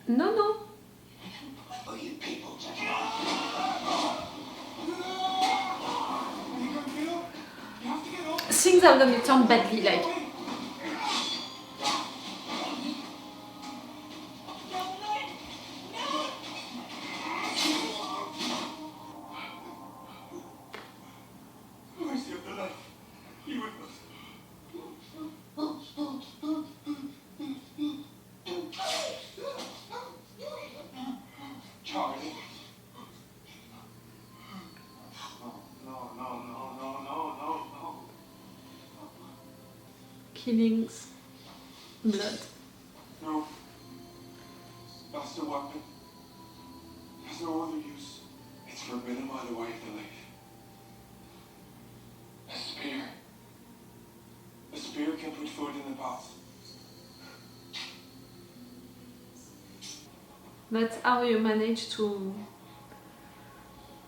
No, no. Things are gonna turn badly, like. Killings, blood. No. That's a weapon. There's no other use. It's forbidden by the way of the leaf. A spear. A spear can put food in the pot. That's how you manage to...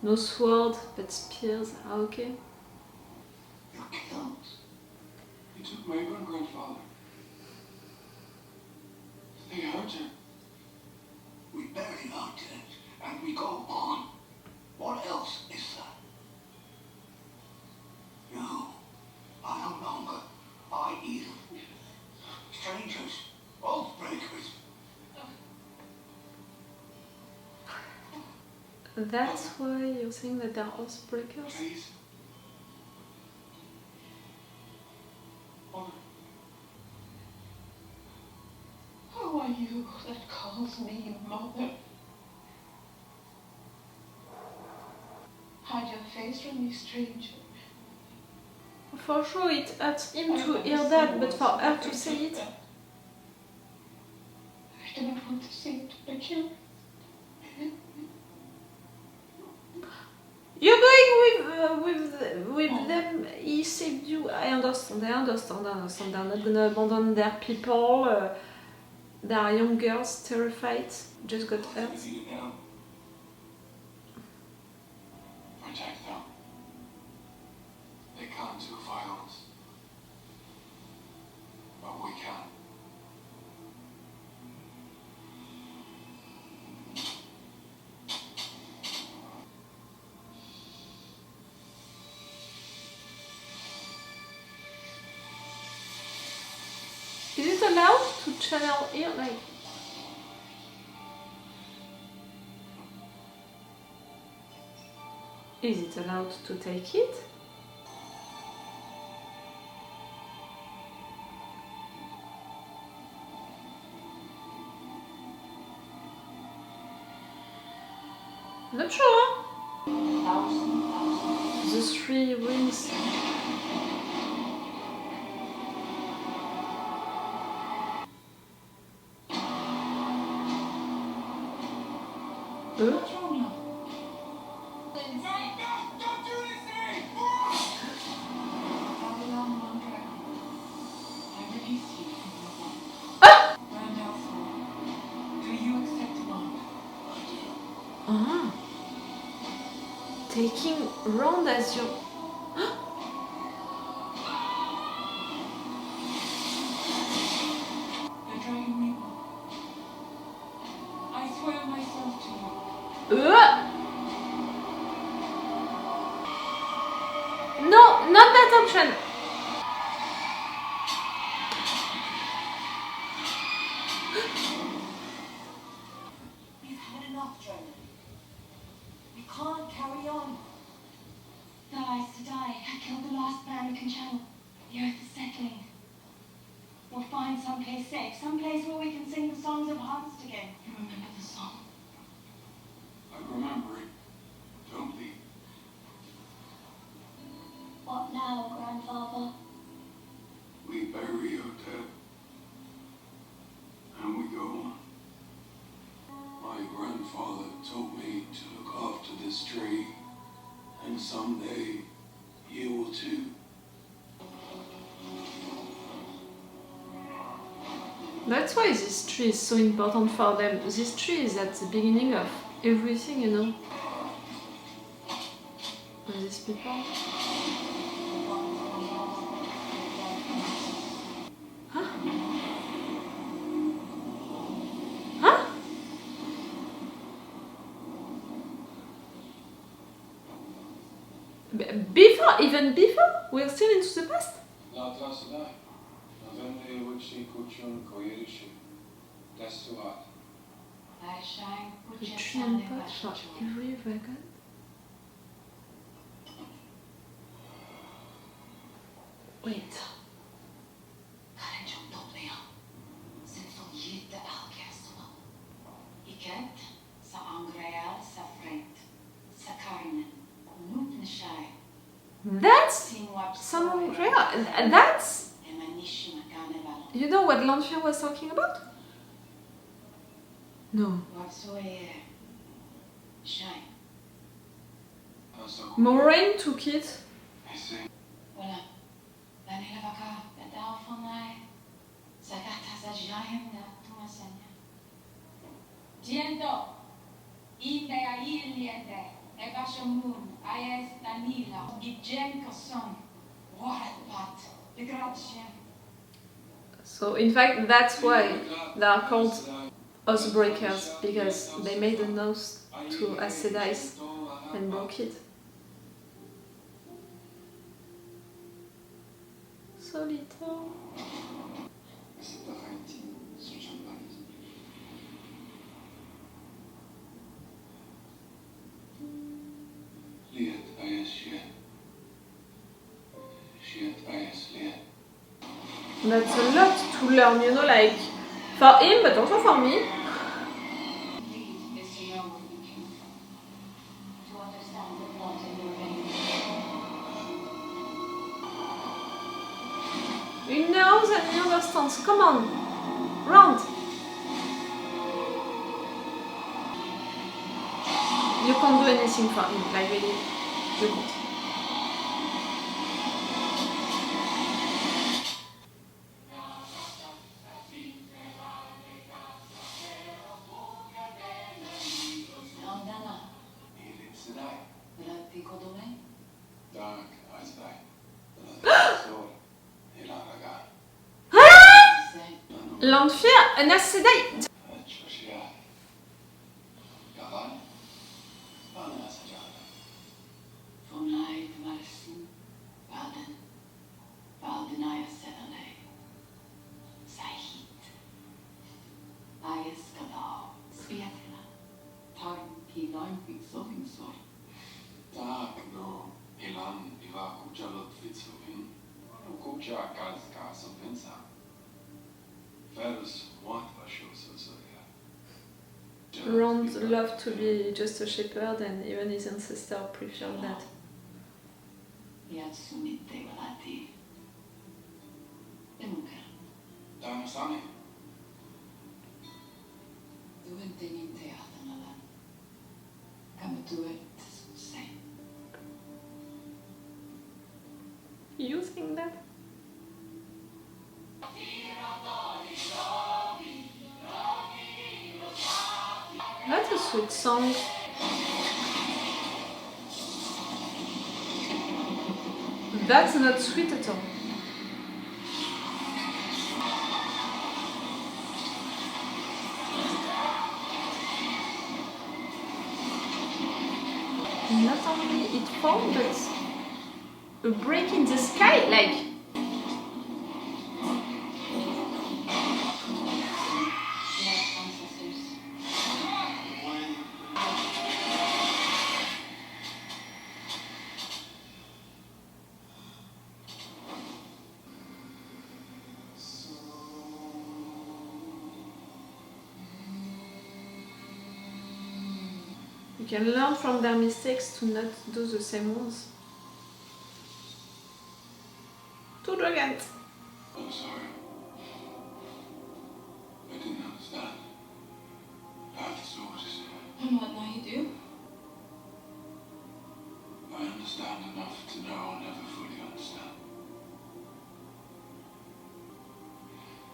No sword, but spears are okay. You killed. You took my grandfather. They hurt her. We bury our dead and we go on. What else is there? No, I no longer. I either. Strangers, oath breakers. That's why you're saying that they're oath breakers? Please. Who are you that calls me mother? Hide your face from me, stranger. For sure it hurts him to hear that, but for her to say it... I don't want to see it, but you... You're going with them, he saved you. I understand. They're not gonna abandon their people. They are young girls, terrified, just got hurt. Protect them. They can't do violence. But we can. Is it allowed to channel here, like? Is it allowed to take it? Not sure. The 3 rings. What's wrong now? Don't do anything! How long, Mandragoran? I release you from your bond. Rand and Thor, do you accept the bond? Ah. Taking Rand as your... The Dragon Reaper. I swear myself to you. No, not that option. We've had enough, Jonah. We can't carry on. Thou lies to die. I killed the last man who can channel. The earth is settling. We'll find someplace safe, someplace where we can sing the songs of harvest again. You remember the song? I remember it. Don't leave. What now, grandfather? We bury our dead. And we go on. My grandfather told me to look after this tree. And someday, you will too. That's why this tree is so important for them. This tree is at the beginning of everything, you know. And these people. Huh? Huh? Before, even before, we're still into the past. La Trasada, November Wuchi Kuchun Koyerishi, Destuat. I shine The tree and pot for every wagon. Wait. Kanskje dobbelt, ja. Sen som gitt det alkestet. Ikent, sa Angreal, sa Freit, sa Karnen, Nutne Shai, That's Sinwap, someone real. That's. Emanishima Ganeval, You know what Lanfear was talking about? No. Wapsoe, Shai. Moiraine took it. Voilà. Vanilla Vaka, the Dao Fonai, Sagata Sajayam, the Tumasanya. Diendo, inde Aiel liende, ebashamun, ayes danila, gidjen koson, warat, the gradchen. So in fact, that's why they are called Oathbreakers, because they made a nose to Aes Sedai and broke it. So little. Liet Ayes Shiet. Shiet Ayes Liet. That's a lot to learn, you know, like for him, but also for me. Lead is to know where you came from, to understand the blood in your veins. He knows and he understands. Come on, Rand. You can't do anything for him, like really, you can't. Andana, Elit Sedai. Vrati Kodome, Dark as thy. Sword. Ilaraga. Say, Lanfear, an Aes Sedai. Atrashia. Gavan. Bana Sajada. Fonai Tvarsin, Baden, Baldenaya Sedane, Sahit, Ayes Kadao, Spiatila, Tarn Kilain Pixovin Sor, Tak no. Ilan Iva Kuchalot Fitzovin. Kucha Kazka Sopensa. Ferus what Vashosa Soria. Rand loved to be just a shepherd, and even his ancestor preferred that. Yatsumit Devalati, Emuker, Damasani. Duentenin Teatanalan, Kametuet Say. You think that? That's a sweet song. That's not sweet at all. Not only it fall, but a break in the sky, like. Yes, ancestors. You can learn from their mistakes to not do the same ones. Two dragons. I'm sorry. I didn't understand. I have the swords. And what now you do? I understand enough to know I'll never fully understand.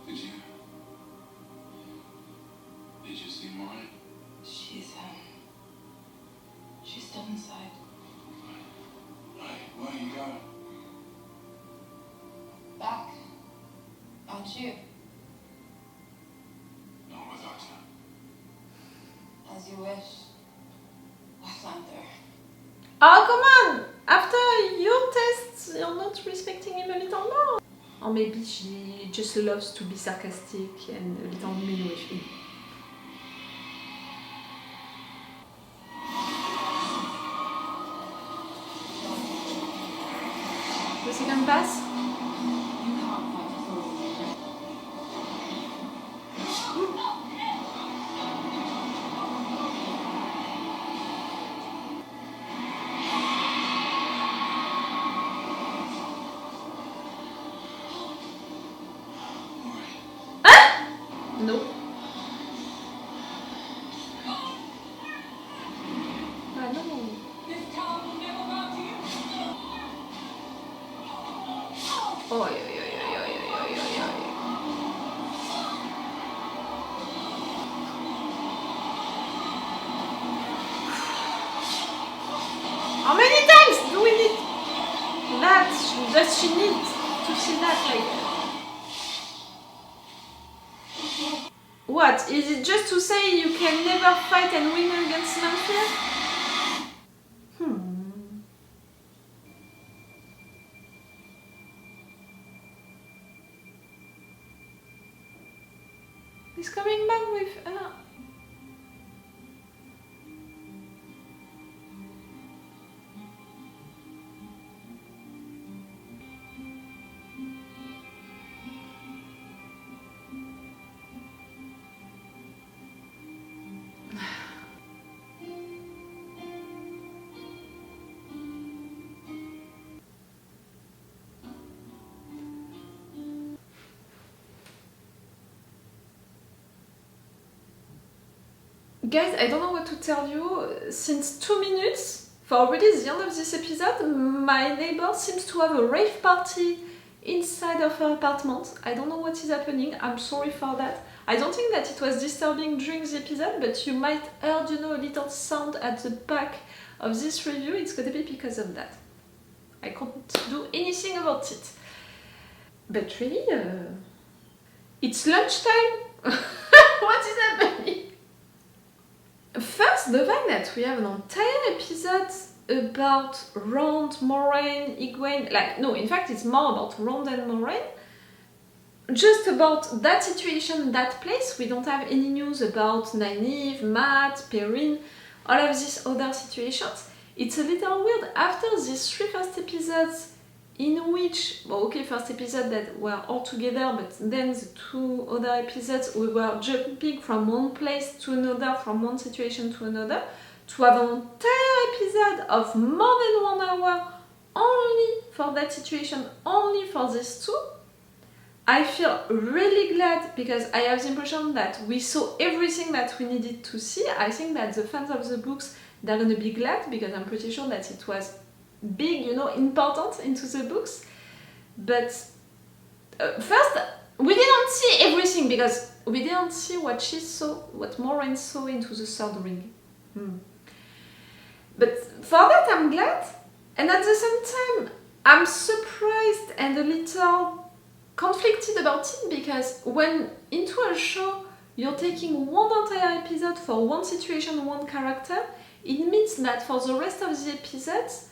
Did you? Did you see Moiraine? She's still inside. Where are you going? Back. Aren't you? Not without you. As you wish. Whathlander. Oh, come on! After you're not respecting him a little more. Or maybe she just loves to be sarcastic and a little mean with him. The second pass? You can't fight Thor. No. Ah non. This tower will never bow to you. Oi, oi, oi, oi, oi, oi, oi, oi. How many times do we need that? Does she need to see that? Like, what? Is it just to say you can never fight and win against Manfred? He's coming back with Guys, I don't know what to tell you. Since 2 minutes, for already the end of this episode, my neighbor seems to have a rave party inside of her apartment. I don't know what is happening. I'm sorry for that. I don't think that it was disturbing during the episode, but you might heard, you know, a little sound at the back of this review. It's gonna be because of that. I can't do anything about it. But really, it's lunchtime. What is happening? First, the fact that we have an entire episode about Rand, Moiraine, Egwene, like, no, in fact it's more about Rand and Moiraine. Just about that situation, that place. We don't have any news about Nynaeve, Matt, Perrin, all of these other situations. It's a little weird after these 3 first episodes in which, well, okay, first episode that were all together, but then the 2 other episodes we were jumping from one place to another, from one situation to another, to have an entire episode of more than 1 hour only for that situation, only for these 2. I feel really glad because I have the impression that we saw everything that we needed to see. I think that the fans of the books, they're gonna be glad because I'm pretty sure that it was big, you know, important into the books. But first, we didn't see everything because we didn't see what she saw, what Moiraine saw into the third ring. But for that I'm glad, and at the same time I'm surprised and a little conflicted about it because when into a show you're taking one entire episode for one situation, one character, it means that for the rest of the episodes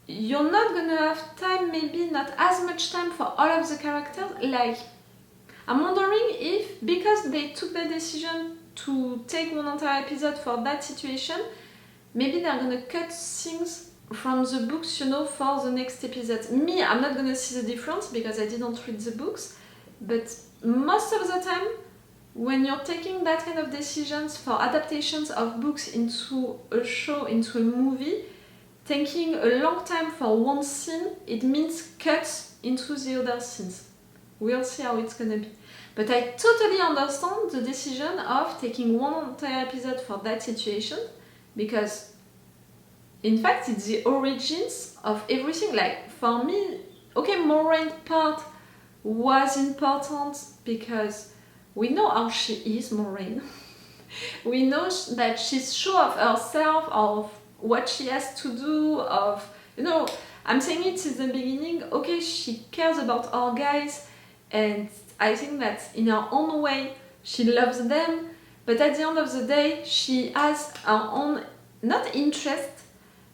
you're not gonna have time, maybe not as much time for all of the characters. Like, I'm wondering if, because they took the decision to take one entire episode for that situation, maybe they're gonna cut things from the books, you know, for the next episode. Me, I'm not gonna see the difference because I didn't read the books, but most of the time, when you're taking that kind of decisions for adaptations of books into a show, into a movie, taking a long time for one scene, it means cuts into the other scenes. We'll see how it's gonna be. But I totally understand the decision of taking one entire episode for that situation, because in fact it's the origins of everything. Like, for me, okay, Moiraine part was important because we know how she is, Moiraine. We know that she's sure of herself, of what she has to do, of, you know, I'm saying it since the beginning, okay, she cares about our guys, and I think that in her own way she loves them, but at the end of the day she has her own, not interest,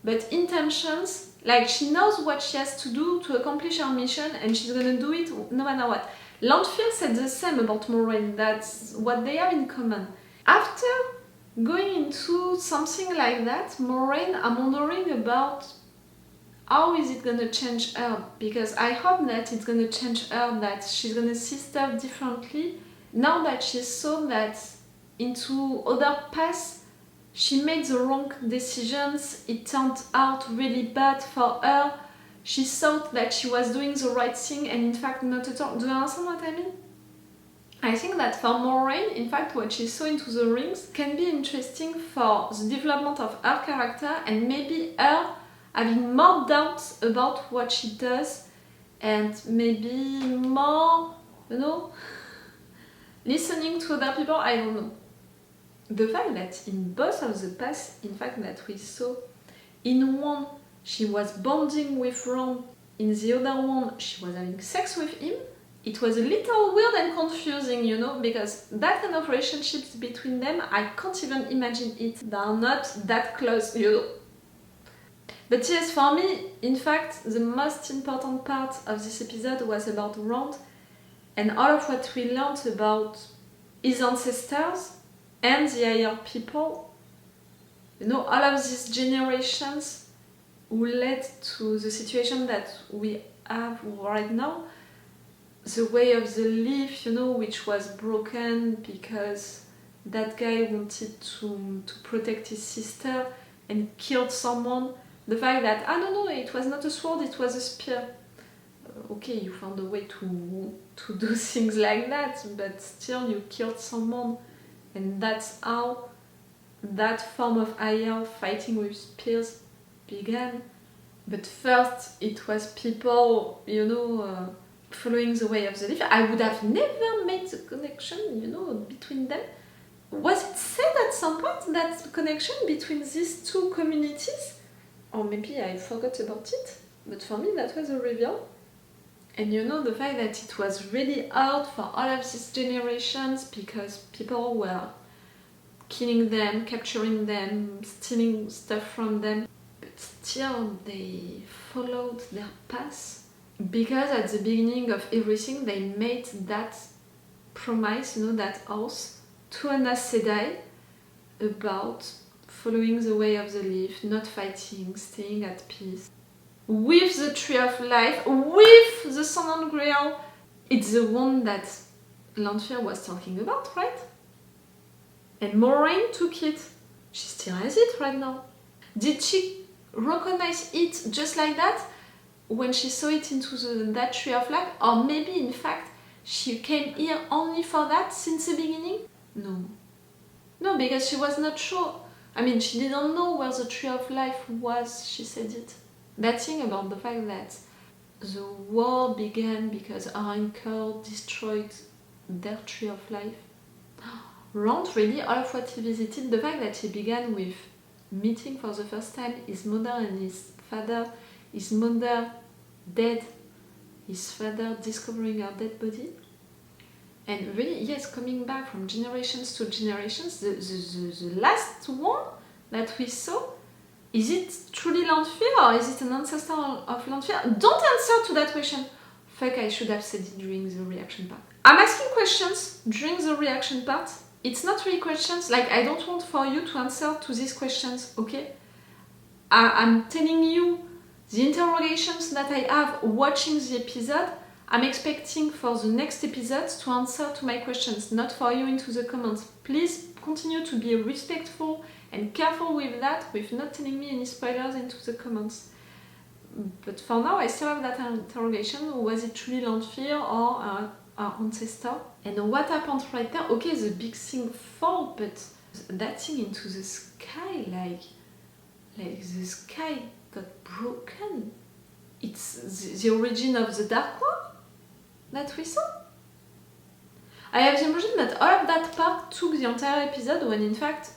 but intentions Like, she knows what she has to do to accomplish her mission, and she's gonna do it no matter what. Lanfear said the same about Moiraine, that's what they have in common. After going into something like that, Moiraine, I'm wondering about how is it gonna change her, because I hope that it's gonna change her, that she's gonna see stuff differently. Now that she saw that into other paths, she made the wrong decisions, it turned out really bad for her. She thought that she was doing the right thing, and in fact not at all. Do you understand what I mean? I think that for Moiraine, in fact, what she saw into the rings can be interesting for the development of her character, and maybe her having more doubts about what she does, and maybe more, you know, listening to other people, I don't know. The fact that in both of the paths, in fact, that we saw, in one, she was bonding with Rand, in the other one, she was having sex with him, it was a little weird and confusing, you know, because that kind of relationships between them, I can't even imagine it. They are not that close, you know. But yes, for me, in fact, the most important part of this episode was about Rand and all of what we learned about his ancestors and the Aiel people. You know, all of these generations who led to the situation that we have right now. The way of the leaf, you know, which was broken because that guy wanted to protect his sister and killed someone. The fact that, I don't know, it was not a sword, it was a spear. Okay, you found a way to do things like that, but still you killed someone. And that's how that form of Aiel fighting with spears began. But first it was people, you know, following the way of the leaf. I would have never made the connection, you know, between them. Was it said at some point, that connection between these two communities? Or maybe I forgot about it, but for me that was a reveal. And you know, the fact that it was really hard for all of these generations because people were killing them, capturing them, stealing stuff from them, but still they followed their path. Because at the beginning of everything they made that promise, you know, that oath to an Aes Sedai about following the way of the leaf, not fighting, staying at peace. With the Tree of Life, with the Sun and Grail, it's the one that Lanfear was talking about, right? And Moiraine took it. She still has it right now. Did she recognize it just like that when she saw it into that Tree of Life? Or maybe in fact she came here only for that since the beginning? No. No, because she was not sure. I mean, she didn't know where the Tree of Life was, she said it. That thing about the fact that the war began because our uncle destroyed their Tree of Life. Rand, really, all of what he visited, the fact that he began with meeting for the first time his mother and his father, his mother dead, his father discovering her dead body. And really, yes, coming back from generations to generations, the last one that we saw, is it truly Lanfear or is it an ancestor of Lanfear? Don't answer to that question. Fuck, I should have said it during the reaction part. I'm asking questions during the reaction part. It's not really questions, like I don't want for you to answer to these questions, okay? I'm telling you the interrogations that I have watching the episode. I'm expecting for the next episodes to answer to my questions, not for you into the comments. Please continue to be respectful and careful with that, with not telling me any spoilers into the comments. But for now, I still have that interrogation. Was it truly Lanfear or our ancestor? And what happened right there? Okay, the big thing fall, but that thing into the sky, like the sky got broken. It's the origin of the Dark One that we saw. I have the impression that all of that part took the entire episode, when in fact,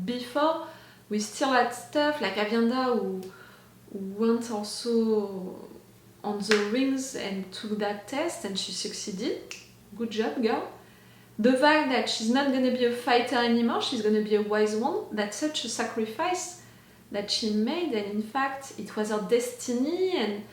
before, we still had stuff like Avienda who went also on the rings and took that test and she succeeded. Good job, girl. The fact that she's not gonna be a fighter anymore, she's gonna be a wise one, that's such a sacrifice that she made, and in fact it was her destiny, and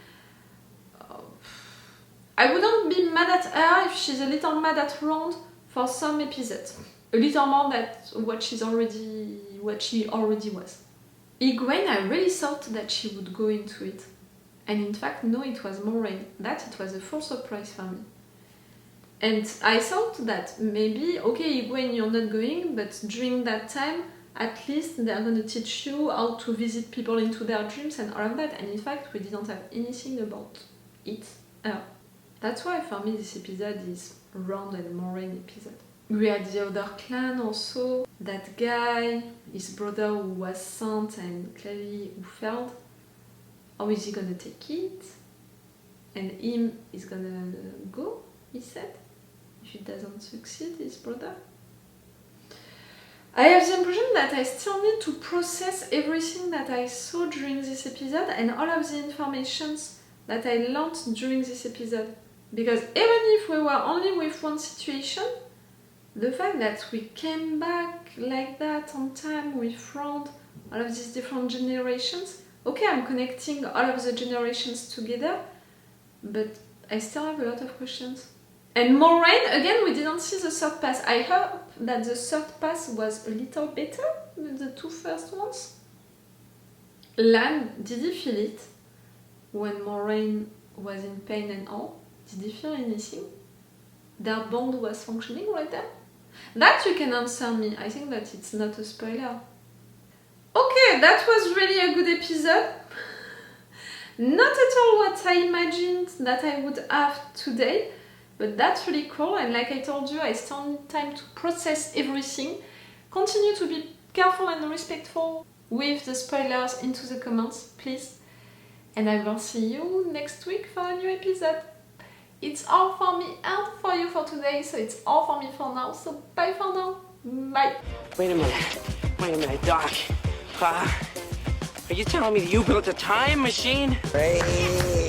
I wouldn't be mad at her if she's a little mad at Rand for some episodes. A little more than what she already was. Egwene, I really thought that she would go into it. And in fact, no, it was Moiraine. That it was a full surprise for me. And I thought that maybe, okay, Egwene, you're not going, but during that time, at least they're gonna teach you how to visit people into their dreams and all of that. And in fact, we didn't have anything about it. That's why for me this episode is Rand and Moiraine episode. We had the other clan also. That guy, his brother who was sent and clearly who failed. How is he gonna take it? And him is gonna go, he said. If it doesn't succeed, his brother. I have the impression that I still need to process everything that I saw during this episode and all of the informations that I learned during this episode. Because even if we were only with one situation, the fact that we came back like that on time with Rand, all of these different generations, okay, I'm connecting all of the generations together, but I still have a lot of questions. And Moiraine, again, we didn't see the third pass. I hope that the third pass was a little better than the two first ones. Lan, did he feel it when Moiraine was in pain and all? Did he feel anything? Their bond was functioning right there? That you can answer me. I think that it's not a spoiler. Okay, that was really a good episode. Not at all what I imagined that I would have today, but that's really cool, and like I told you, I still need time to process everything. Continue to be careful and respectful with the spoilers into the comments, please. And I will see you next week for a new episode. It's all for me and for you for today, so it's all for me for now, so bye for now. Bye. Wait a minute, Doc. Are you telling me you built a time machine? Right.